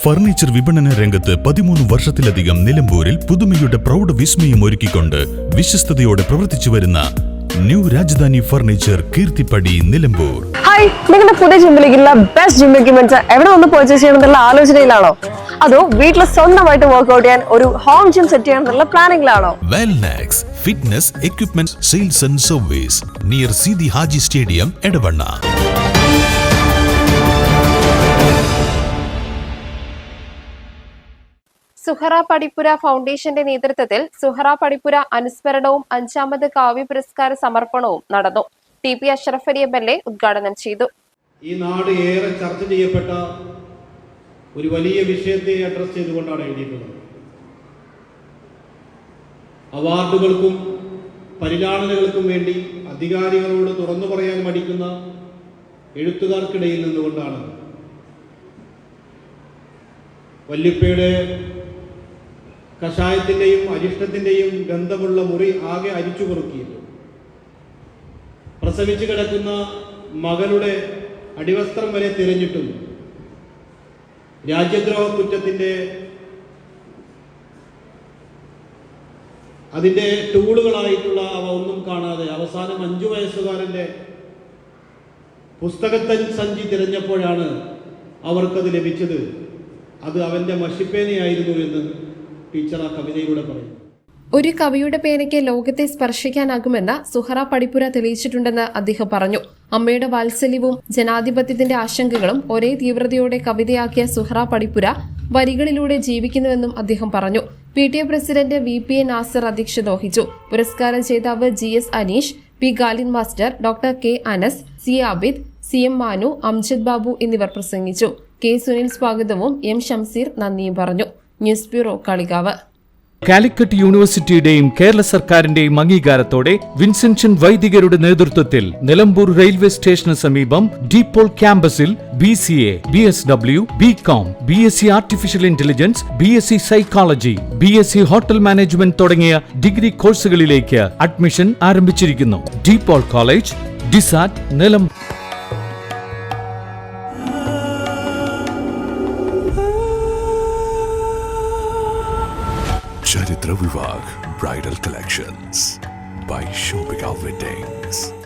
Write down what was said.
Furniture വിപണന രംഗത്ത് 13 വർഷത്തിലധികം നിലമ്പൂരിൽ പുതുമയുടെ പ്രൗഢ വിസ്മയം ഒരുക്കിക്കൊണ്ട് വിശ്വസ്തയോടെ പ്രവർത്തിച്ചു വരുന്ന new Rajdhani furniture Keerthipadi Nilambur. Hi, നിങ്ങളുടെ പുതിയ ജിമ്മിലേക്കുള്ള ബെസ്റ്റ് ജിം എക്യുപ്മെന്റ്സ് എവിടെ വന്ന് പർച്ചേസ് ചെയ്യണമെന്നുള്ള ആലോചനയിലാണോ? അതോ വീട്ടിൽ സ്വന്തമായിട്ട് വർക്ക്ഔട്ട് ചെയ്യാൻ ഒരു ഹോം ജിം സെറ്റ് ചെയ്യാനുള്ള പ്ലാനിംഗിലാണോ? Wellnex fitness equipment sales and service near Seethi Haji stadium Edavanna. Suhara Padippura ഫൗണ്ടേഷന്റെ നേതൃത്വത്തിൽ സുഹറ പടിപ്പുര അനുസ്മരണവും 5ാമത് കാവ്യ പുരസ്കാര സമർപ്പണവും നടന്നു. TP അഷ്റഫ് അലി MLA ഉദ്ഘാടനം ചെയ്തു. ഈ നാട് ഏറെ ചർച്ച ചെയ്യപ്പെട്ട ഒരു വലിയ വിഷയത്തെ അഡ്രസ് ചെയ്തുകൊണ്ടാണ് എഴുതിയിട്ടുള്ളത്. അവാർഡുകൾക്കും പരിലാളനകൾക്കും വേണ്ടി അധികാരികളോട് തുറന്നു പറയാൻ മടിക്കുന്ന എഴുത്തുകാർക്കിടയിൽ നിന്നുകൊണ്ടാണ് വല്ലിപ്പയുടെ കഷായത്തിൻ്റെയും അരിഷ്ടത്തിൻ്റെയും ഗന്ധമുള്ള മുറി ആകെ അരിച്ചു പൊറുക്കിയത്, പ്രസവിച്ചു കിടക്കുന്ന മകളുടെ അടിവസ്ത്രം വരെ തിരഞ്ഞിട്ടും രാജ്യദ്രോഹ കുറ്റത്തിൻ്റെ അതിൻ്റെ ടൂളുകളായിട്ടുള്ള അവ ഒന്നും കാണാതെ അവസാനം 5 വയസ്സുകാരൻ്റെ പുസ്തകത്തൻ സഞ്ചി തിരഞ്ഞപ്പോഴാണ് അവർക്കത് ലഭിച്ചത്. അത് അവൻ്റെ മഷിപ്പേനയായിരുന്നു എന്ന് ടീച്ചർ ആ കവിതയിലൂടെ പറയും. ഒരു കവിയുടെ പേനയ്ക്ക് ലോകത്തെ സ്പർശിക്കാനാകുമെന്ന് സുഹറ പടിപ്പുര തെളിയിച്ചിട്ടുണ്ടെന്ന് അദ്ദേഹം പറഞ്ഞു. അമ്മയുടെ വാത്സല്യവും ജനാധിപത്യത്തിന്റെ ആശങ്കകളും ഒരേ തീവ്രതയോടെ കവിതയാക്കിയ സുഹറ പടിപ്പുര വരികളിലൂടെ ജീവിക്കുന്നുവെന്നും അദ്ദേഹം പറഞ്ഞു. PTA പ്രസിഡന്റ് VPA നാസർ അധ്യക്ഷത വഹിച്ചു. പുരസ്കാര ജേതാവ് GS Aneesh, P Galin master, doctor K Anas, C Abid, CM Manu, Amjad Babu എന്നിവർ പ്രസംഗിച്ചു. K സുനിൽ സ്വാഗതവും M ഷംസീർ നന്ദിയും പറഞ്ഞു. News bureau, Kalikavu. കാലിക്കറ്റ് യൂണിവേഴ്സിറ്റിയുടെയും കേരള സർക്കാരിന്റെയും അംഗീകാരത്തോടെ വിൻസെൻഷൻ വൈദികരുടെ നേതൃത്വത്തിൽ നിലമ്പൂർ റെയിൽവേ സ്റ്റേഷന് സമീപം ഡീപോൾ ക്യാമ്പസിൽ BCA, BSW, BCom, BSc artificial intelligence, BSc psychology, BSc hotel management തുടങ്ങിയ ഡിഗ്രി കോഴ്സുകളിലേക്ക് അഡ്മിഷൻ ആരംഭിച്ചിരിക്കുന്നു. ഡീപോൾ കോളേജ്, ഡിസാറ്റ്, Nilambur. Charitra Vivag Bridal Collections by Shobhika Weddings.